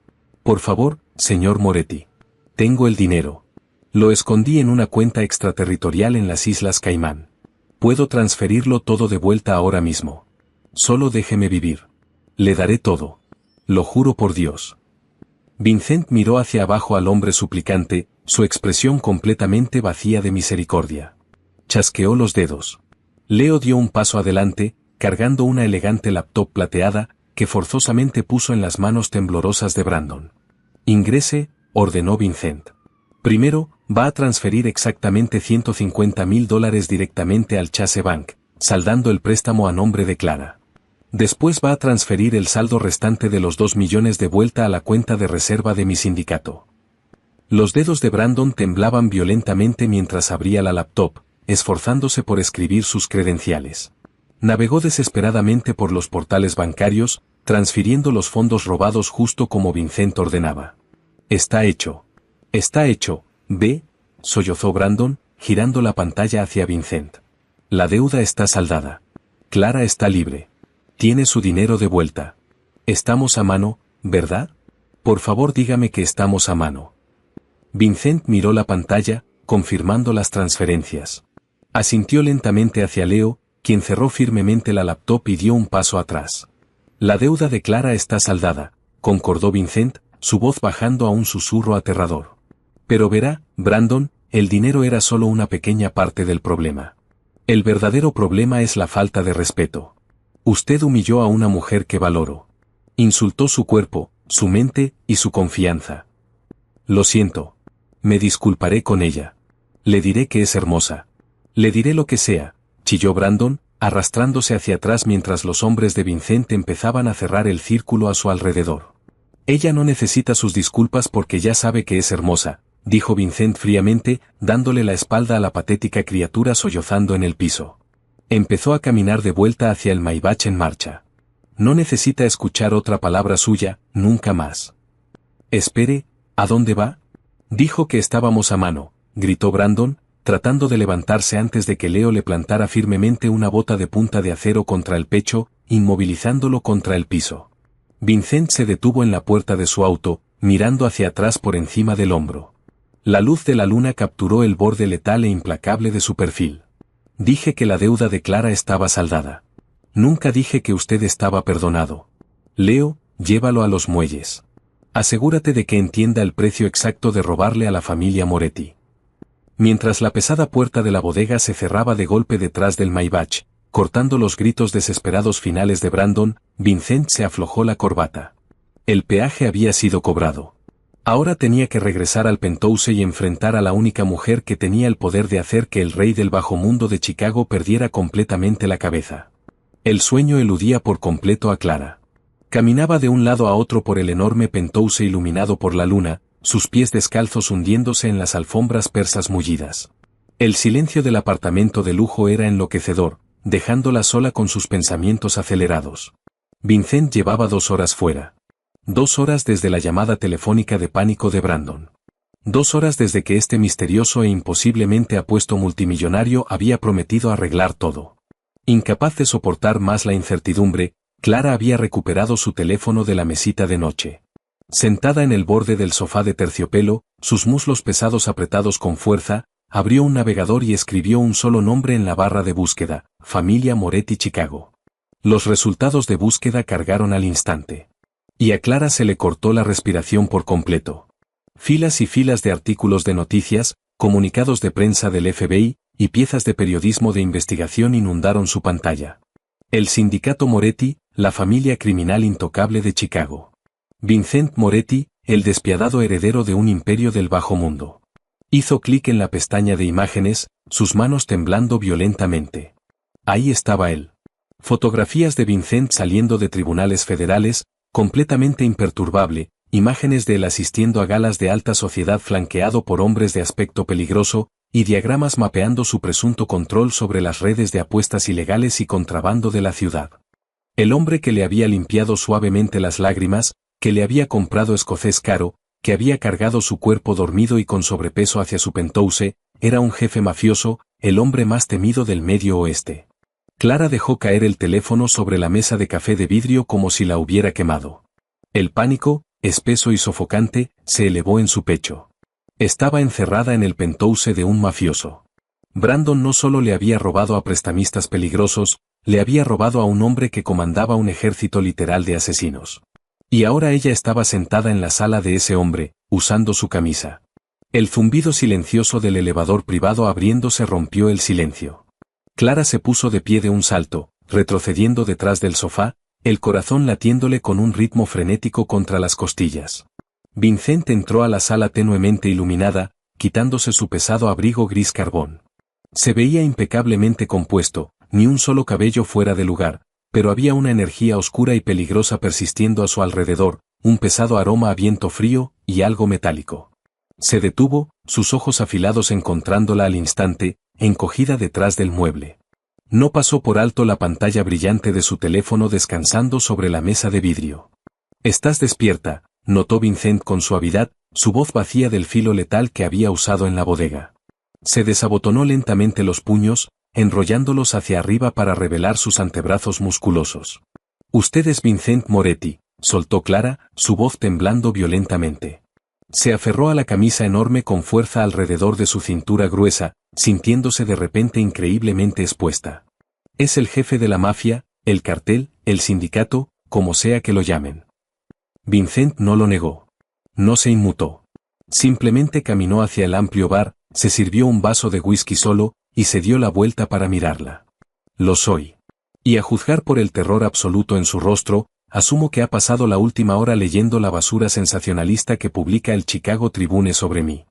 Por favor, señor Moretti. Tengo el dinero. Lo escondí en una cuenta extraterritorial en las Islas Caimán. Puedo transferirlo todo de vuelta ahora mismo. Solo déjeme vivir. Le daré todo. Lo juro por Dios. Vincent miró hacia abajo al hombre suplicante, su expresión completamente vacía de misericordia. Chasqueó los dedos. Leo dio un paso adelante, cargando una elegante laptop plateada, que forzosamente puso en las manos temblorosas de Brandon. Ingrese, ordenó Vincent. Primero, va a transferir exactamente $150.000 directamente al Chase Bank, saldando el préstamo a nombre de Clara. Después va a transferir el saldo restante de los 2 millones de vuelta a la cuenta de reserva de mi sindicato. Los dedos de Brandon temblaban violentamente mientras abría la laptop, esforzándose por escribir sus credenciales. Navegó desesperadamente por los portales bancarios, transfiriendo los fondos robados justo como Vincent ordenaba. Está hecho. Está hecho, ve, sollozó Brandon, girando la pantalla hacia Vincent. La deuda está saldada. Clara está libre. Tiene su dinero de vuelta. Estamos a mano, ¿verdad? Por favor dígame que estamos a mano. Vincent miró la pantalla, confirmando las transferencias. Asintió lentamente hacia Leo, quien cerró firmemente la laptop y dio un paso atrás. La deuda de Clara está saldada, concordó Vincent, su voz bajando a un susurro aterrador. Pero verá, Brandon, el dinero era solo una pequeña parte del problema. El verdadero problema es la falta de respeto. Usted humilló a una mujer que valoro. Insultó su cuerpo, su mente y su confianza. Lo siento. Me disculparé con ella. Le diré que es hermosa. Le diré lo que sea, chilló Brandon, arrastrándose hacia atrás mientras los hombres de Vincent empezaban a cerrar el círculo a su alrededor. Ella no necesita sus disculpas porque ya sabe que es hermosa, dijo Vincent fríamente, dándole la espalda a la patética criatura sollozando en el piso. Empezó a caminar de vuelta hacia el Maybach en marcha. No necesita escuchar otra palabra suya, nunca más. Espere, ¿a dónde va? Dijo que estábamos a mano, gritó Brandon, tratando de levantarse antes de que Leo le plantara firmemente una bota de punta de acero contra el pecho, inmovilizándolo contra el piso. Vincent se detuvo en la puerta de su auto, mirando hacia atrás por encima del hombro. La luz de la luna capturó el borde letal e implacable de su perfil. Dije que la deuda de Clara estaba saldada. Nunca dije que usted estaba perdonado. Leo, llévalo a los muelles. Asegúrate de que entienda el precio exacto de robarle a la familia Moretti. Mientras la pesada puerta de la bodega se cerraba de golpe detrás del Maybach, cortando los gritos desesperados finales de Brandon, Vincent se aflojó la corbata. El peaje había sido cobrado. Ahora tenía que regresar al penthouse y enfrentar a la única mujer que tenía el poder de hacer que el rey del bajo mundo de Chicago perdiera completamente la cabeza. El sueño eludía por completo a Clara. Caminaba de un lado a otro por el enorme penthouse iluminado por la luna, sus pies descalzos hundiéndose en las alfombras persas mullidas. El silencio del apartamento de lujo era enloquecedor, dejándola sola con sus pensamientos acelerados. Vincent llevaba 2 horas fuera. 2 horas desde la llamada telefónica de pánico de Brandon. 2 horas desde que este misterioso e imposiblemente apuesto multimillonario había prometido arreglar todo. Incapaz de soportar más la incertidumbre, Clara había recuperado su teléfono de la mesita de noche. Sentada en el borde del sofá de terciopelo, sus muslos pesados apretados con fuerza, abrió un navegador y escribió un solo nombre en la barra de búsqueda: familia Moretti Chicago. Los resultados de búsqueda cargaron al instante. Y a Clara se le cortó la respiración por completo. Filas y filas de artículos de noticias, comunicados de prensa del FBI, y piezas de periodismo de investigación inundaron su pantalla. El sindicato Moretti, la familia criminal intocable de Chicago. Vincent Moretti, el despiadado heredero de un imperio del bajo mundo. Hizo clic en la pestaña de imágenes, sus manos temblando violentamente. Ahí estaba él. Fotografías de Vincent saliendo de tribunales federales, completamente imperturbable, imágenes de él asistiendo a galas de alta sociedad flanqueado por hombres de aspecto peligroso, y diagramas mapeando su presunto control sobre las redes de apuestas ilegales y contrabando de la ciudad. El hombre que le había limpiado suavemente las lágrimas, que le había comprado escocés caro, que había cargado su cuerpo dormido y con sobrepeso hacia su penthouse, era un jefe mafioso, el hombre más temido del Medio Oeste. Clara dejó caer el teléfono sobre la mesa de café de vidrio como si la hubiera quemado. El pánico, espeso y sofocante, se elevó en su pecho. Estaba encerrada en el penthouse de un mafioso. Brandon no solo le había robado a prestamistas peligrosos, le había robado a un hombre que comandaba un ejército literal de asesinos. Y ahora ella estaba sentada en la sala de ese hombre, usando su camisa. El zumbido silencioso del elevador privado abriéndose rompió el silencio. Clara se puso de pie de un salto, retrocediendo detrás del sofá, el corazón latiéndole con un ritmo frenético contra las costillas. Vincent entró a la sala tenuemente iluminada, quitándose su pesado abrigo gris carbón. Se veía impecablemente compuesto, ni un solo cabello fuera de lugar, pero había una energía oscura y peligrosa persistiendo a su alrededor, un pesado aroma a viento frío y algo metálico. Se detuvo, sus ojos afilados encontrándola al instante, encogida detrás del mueble. No pasó por alto la pantalla brillante de su teléfono descansando sobre la mesa de vidrio. «Estás despierta», notó Vincent con suavidad, su voz vacía del filo letal que había usado en la bodega. Se desabotonó lentamente los puños, enrollándolos hacia arriba para revelar sus antebrazos musculosos. «Usted es Vincent Moretti», soltó Clara, su voz temblando violentamente. Se aferró a la camisa enorme con fuerza alrededor de su cintura gruesa, sintiéndose de repente increíblemente expuesta. «Es el jefe de la mafia, el cartel, el sindicato, como sea que lo llamen». Vincent no lo negó. No se inmutó. Simplemente caminó hacia el amplio bar, se sirvió un vaso de whisky solo, y se dio la vuelta para mirarla. «Lo soy. Y a juzgar por el terror absoluto en su rostro, asumo que ha pasado la última hora leyendo la basura sensacionalista que publica el Chicago Tribune sobre mí».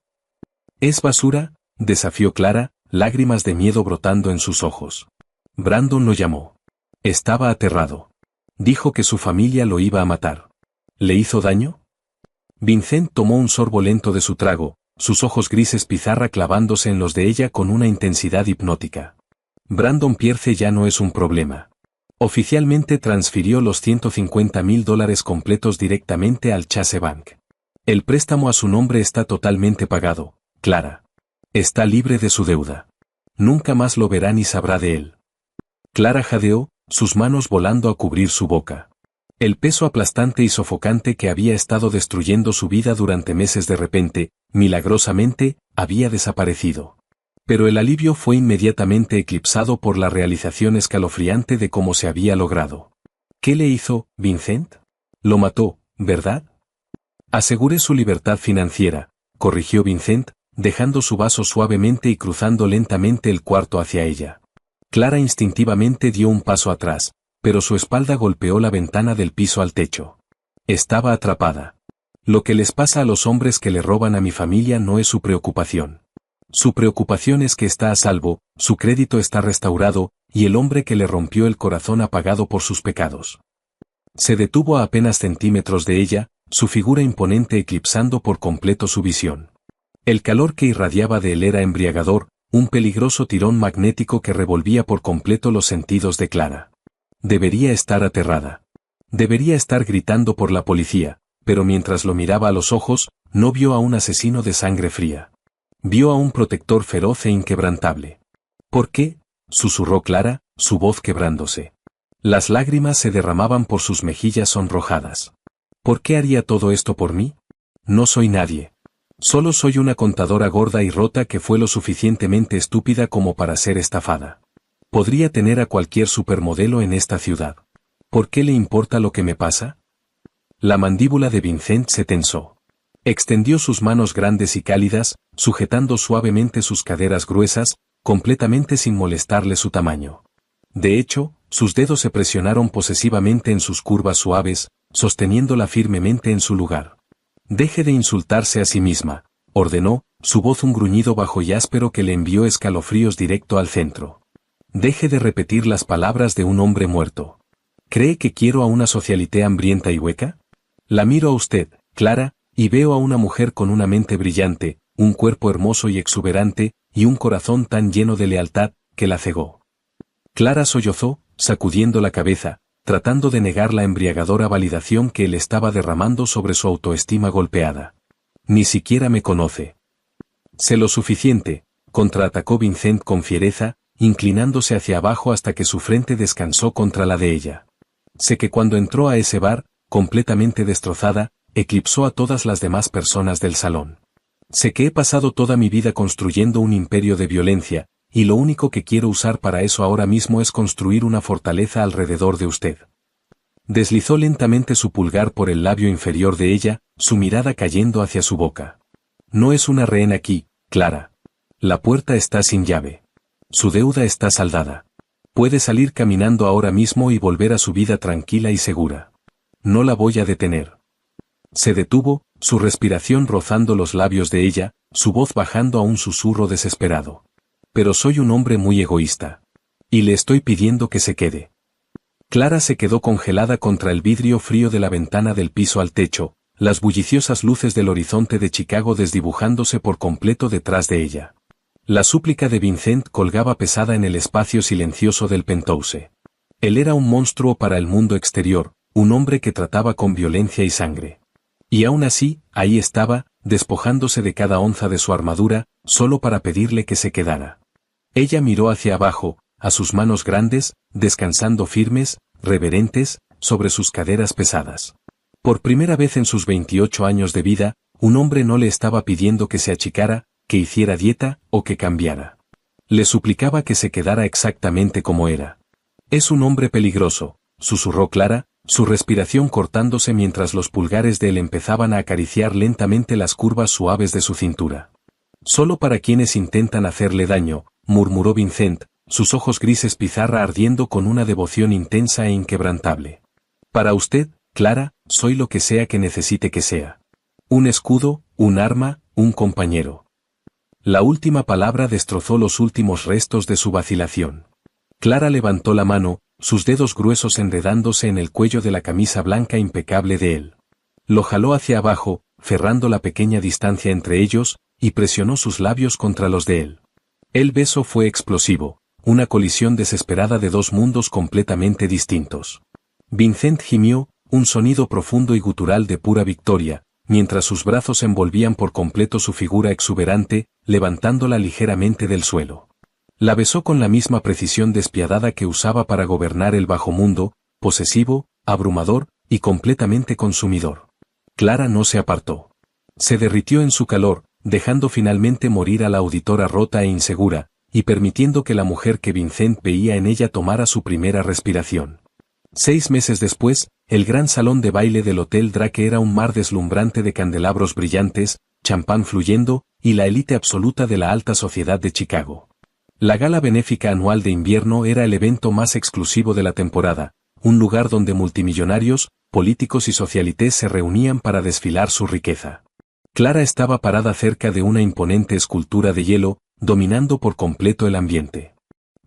«¿Es basura?», desafió Clara, lágrimas de miedo brotando en sus ojos. Brandon lo llamó. Estaba aterrado. Dijo que su familia lo iba a matar. ¿Le hizo daño? Vincent tomó un sorbo lento de su trago, sus ojos grises pizarra clavándose en los de ella con una intensidad hipnótica. Brandon Pierce ya no es un problema. Oficialmente transfirió los $150,000 completos directamente al Chase Bank. El préstamo a su nombre está totalmente pagado, Clara. Está libre de su deuda. Nunca más lo verá ni sabrá de él. Clara jadeó, sus manos volando a cubrir su boca. El peso aplastante y sofocante que había estado destruyendo su vida durante meses de repente, milagrosamente, había desaparecido. Pero el alivio fue inmediatamente eclipsado por la realización escalofriante de cómo se había logrado. ¿Qué le hizo, Vincent? Lo mató, ¿verdad? Aseguré su libertad financiera, corrigió Vincent, dejando su vaso suavemente y cruzando lentamente el cuarto hacia ella. Clara instintivamente dio un paso atrás, pero su espalda golpeó la ventana del piso al techo. Estaba atrapada. Lo que les pasa a los hombres que le roban a mi familia no es su preocupación. Su preocupación es que está a salvo, su crédito está restaurado, y el hombre que le rompió el corazón ha pagado por sus pecados. Se detuvo a apenas centímetros de ella, su figura imponente eclipsando por completo su visión. El calor que irradiaba de él era embriagador, un peligroso tirón magnético que revolvía por completo los sentidos de Clara. Debería estar aterrada. Debería estar gritando por la policía, pero mientras lo miraba a los ojos, no vio a un asesino de sangre fría. Vio a un protector feroz e inquebrantable. ¿Por qué?, susurró Clara, su voz quebrándose. Las lágrimas se derramaban por sus mejillas sonrojadas. ¿Por qué haría todo esto por mí? No soy nadie. Solo soy una contadora gorda y rota que fue lo suficientemente estúpida como para ser estafada. Podría tener a cualquier supermodelo en esta ciudad. ¿Por qué le importa lo que me pasa? La mandíbula de Vincent se tensó. Extendió sus manos grandes y cálidas, sujetando suavemente sus caderas gruesas, completamente sin molestarle su tamaño. De hecho, sus dedos se presionaron posesivamente en sus curvas suaves, sosteniéndola firmemente en su lugar. «Deje de insultarse a sí misma», ordenó, su voz un gruñido bajo y áspero que le envió escalofríos directo al centro. «Deje de repetir las palabras de un hombre muerto. ¿Cree que quiero a una socialité hambrienta y hueca? La miro a usted, Clara, y veo a una mujer con una mente brillante, un cuerpo hermoso y exuberante, y un corazón tan lleno de lealtad, que la cegó». Clara sollozó, sacudiendo la cabeza, tratando de negar la embriagadora validación que él estaba derramando sobre su autoestima golpeada. «Ni siquiera me conoce». «Sé lo suficiente», contraatacó Vincent con fiereza, inclinándose hacia abajo hasta que su frente descansó contra la de ella. «Sé que cuando entró a ese bar, completamente destrozada, eclipsó a todas las demás personas del salón. Sé que he pasado toda mi vida construyendo un imperio de violencia, y lo único que quiero usar para eso ahora mismo es construir una fortaleza alrededor de usted». Deslizó lentamente su pulgar por el labio inferior de ella, su mirada cayendo hacia su boca. «No es una rehén aquí, Clara. La puerta está sin llave. Su deuda está saldada. Puede salir caminando ahora mismo y volver a su vida tranquila y segura. No la voy a detener». Se detuvo, su respiración rozando los labios de ella, su voz bajando a un susurro desesperado. Pero soy un hombre muy egoísta. Y le estoy pidiendo que se quede. Clara se quedó congelada contra el vidrio frío de la ventana del piso al techo, las bulliciosas luces del horizonte de Chicago desdibujándose por completo detrás de ella. La súplica de Vincent colgaba pesada en el espacio silencioso del penthouse. Él era un monstruo para el mundo exterior, un hombre que trataba con violencia y sangre. Y aún así, ahí estaba, despojándose de cada onza de su armadura, solo para pedirle que se quedara. Ella miró hacia abajo, a sus manos grandes, descansando firmes, reverentes, sobre sus caderas pesadas. Por primera vez en sus 28 años de vida, un hombre no le estaba pidiendo que se achicara, que hiciera dieta, o que cambiara. Le suplicaba que se quedara exactamente como era. Es un hombre peligroso, susurró Clara, su respiración cortándose mientras los pulgares de él empezaban a acariciar lentamente las curvas suaves de su cintura. Solo para quienes intentan hacerle daño, murmuró Vincent, sus ojos grises pizarra ardiendo con una devoción intensa e inquebrantable. Para usted, Clara, soy lo que sea que necesite que sea. Un escudo, un arma, un compañero. La última palabra destrozó los últimos restos de su vacilación. Clara levantó la mano, sus dedos gruesos enredándose en el cuello de la camisa blanca impecable de él. Lo jaló hacia abajo, cerrando la pequeña distancia entre ellos, y presionó sus labios contra los de él. El beso fue explosivo, una colisión desesperada de dos mundos completamente distintos. Vincent gimió, un sonido profundo y gutural de pura victoria, mientras sus brazos envolvían por completo su figura exuberante, levantándola ligeramente del suelo. La besó con la misma precisión despiadada que usaba para gobernar el bajo mundo, posesivo, abrumador, y completamente consumidor. Clara no se apartó. Se derritió en su calor, dejando finalmente morir a la auditora rota e insegura, y permitiendo que la mujer que Vincent veía en ella tomara su primera respiración. 6 meses después, el gran salón de baile del Hotel Drake era un mar deslumbrante de candelabros brillantes, champán fluyendo, y la élite absoluta de la alta sociedad de Chicago. La gala benéfica anual de invierno era el evento más exclusivo de la temporada, un lugar donde multimillonarios, políticos y socialites se reunían para desfilar su riqueza. Clara estaba parada cerca de una imponente escultura de hielo, dominando por completo el ambiente.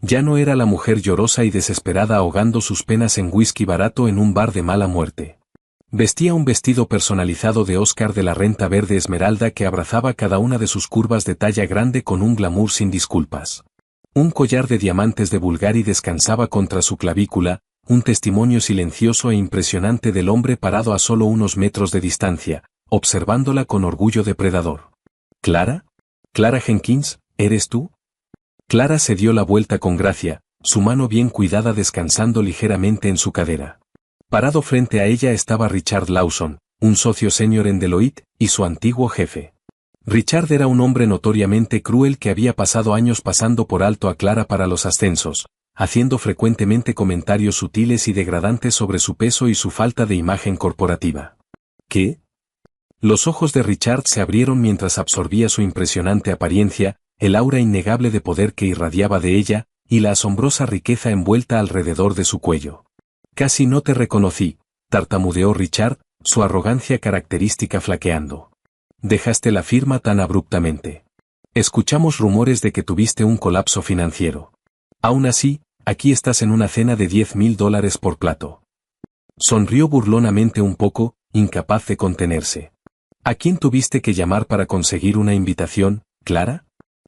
Ya no era la mujer llorosa y desesperada ahogando sus penas en whisky barato en un bar de mala muerte. Vestía un vestido personalizado de Oscar de la Renta verde esmeralda que abrazaba cada una de sus curvas de talla grande con un glamour sin disculpas. Un collar de diamantes de Bulgari descansaba contra su clavícula, un testimonio silencioso e impresionante del hombre parado a solo unos metros de distancia, observándola con orgullo depredador. ¿Clara? ¿Clara Jenkins, eres tú? Clara se dio la vuelta con gracia, su mano bien cuidada descansando ligeramente en su cadera. Parado frente a ella estaba Richard Lawson, un socio senior en Deloitte, y su antiguo jefe. Richard era un hombre notoriamente cruel que había pasado años pasando por alto a Clara para los ascensos, haciendo frecuentemente comentarios sutiles y degradantes sobre su peso y su falta de imagen corporativa. ¿Qué? Los ojos de Richard se abrieron mientras absorbía su impresionante apariencia, el aura innegable de poder que irradiaba de ella, y la asombrosa riqueza envuelta alrededor de su cuello. Casi no te reconocí, tartamudeó Richard, su arrogancia característica flaqueando. Dejaste la firma tan abruptamente. Escuchamos rumores de que tuviste un colapso financiero. Aún así, aquí estás en una cena de $10,000 por plato. Sonrió burlonamente un poco, incapaz de contenerse. ¿A quién tuviste que llamar para conseguir una invitación, Clara?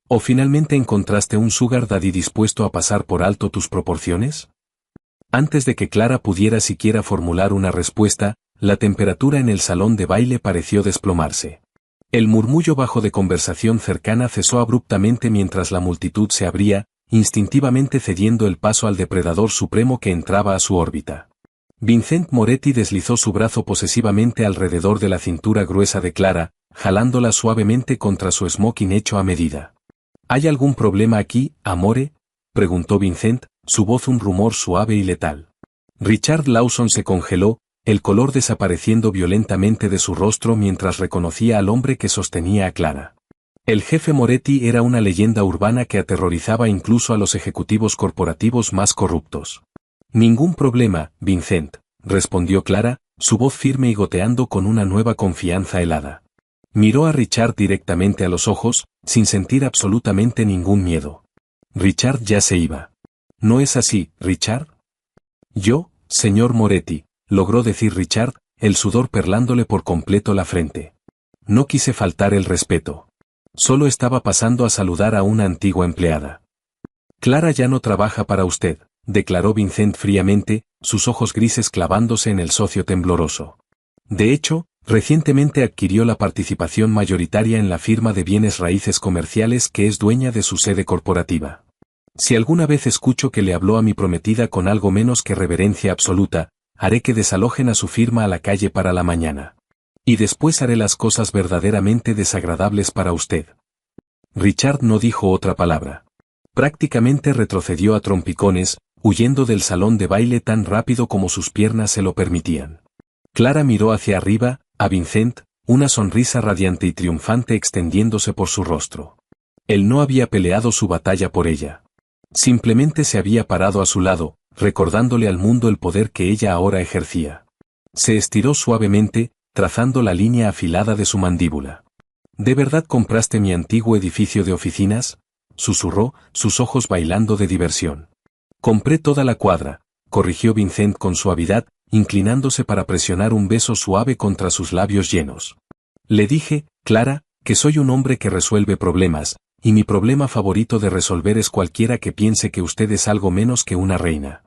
¿O finalmente encontraste un sugar daddy dispuesto a pasar por alto tus proporciones? Antes de que Clara pudiera siquiera formular una respuesta, la temperatura en el salón de baile pareció desplomarse. El murmullo bajo de conversación cercana cesó abruptamente mientras la multitud se abría, instintivamente cediendo el paso al depredador supremo que entraba a su órbita. Vincent Moretti deslizó su brazo posesivamente alrededor de la cintura gruesa de Clara, jalándola suavemente contra su smoking hecho a medida. ¿Hay algún problema aquí, amore?, preguntó Vincent, su voz un rumor suave y letal. Richard Lawson se congeló, el color desapareciendo violentamente de su rostro mientras reconocía al hombre que sostenía a Clara. El jefe Moretti era una leyenda urbana que aterrorizaba incluso a los ejecutivos corporativos más corruptos. Ningún problema, Vincent, respondió Clara, su voz firme y goteando con una nueva confianza helada. Miró a Richard directamente a los ojos, sin sentir absolutamente ningún miedo. Richard ya se iba. ¿No es así, Richard? Yo, señor Moretti, logró decir Richard, el sudor perlándole por completo la frente. No quise faltar el respeto. Solo estaba pasando a saludar a una antigua empleada. Clara ya no trabaja para usted, declaró Vincent fríamente, sus ojos grises clavándose en el socio tembloroso. De hecho, recientemente adquirió la participación mayoritaria en la firma de bienes raíces comerciales que es dueña de su sede corporativa. Si alguna vez escucho que le habló a mi prometida con algo menos que reverencia absoluta, haré que desalojen a su firma a la calle para la mañana. Y después haré las cosas verdaderamente desagradables para usted. Richard no dijo otra palabra. Prácticamente retrocedió a trompicones, huyendo del salón de baile tan rápido como sus piernas se lo permitían. Clara miró hacia arriba, a Vincent, una sonrisa radiante y triunfante extendiéndose por su rostro. Él no había peleado su batalla por ella. Simplemente se había parado a su lado, recordándole al mundo el poder que ella ahora ejercía. Se estiró suavemente, trazando la línea afilada de su mandíbula. ¿De verdad compraste mi antiguo edificio de oficinas?, susurró, sus ojos bailando de diversión. Compré toda la cuadra, corrigió Vincent con suavidad, inclinándose para presionar un beso suave contra sus labios llenos. Le dije, Clara, que soy un hombre que resuelve problemas, y mi problema favorito de resolver es cualquiera que piense que usted es algo menos que una reina.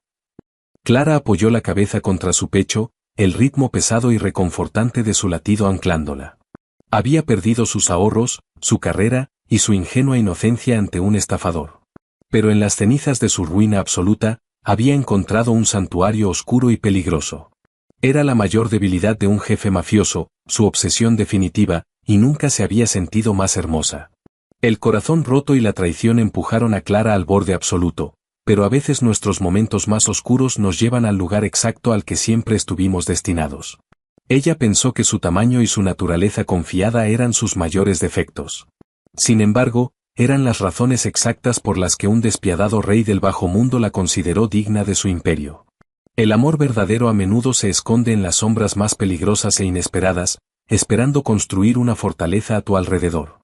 Clara apoyó la cabeza contra su pecho, el ritmo pesado y reconfortante de su latido anclándola. Había perdido sus ahorros, su carrera, y su ingenua inocencia ante un estafador. Pero en las cenizas de su ruina absoluta, había encontrado un santuario oscuro y peligroso. Era la mayor debilidad de un jefe mafioso, su obsesión definitiva, y nunca se había sentido más hermosa. El corazón roto y la traición empujaron a Clara al borde absoluto, pero a veces nuestros momentos más oscuros nos llevan al lugar exacto al que siempre estuvimos destinados. Ella pensó que su tamaño y su naturaleza confiada eran sus mayores defectos. Sin embargo, eran las razones exactas por las que un despiadado rey del bajo mundo la consideró digna de su imperio. El amor verdadero a menudo se esconde en las sombras más peligrosas e inesperadas, esperando construir una fortaleza a tu alrededor.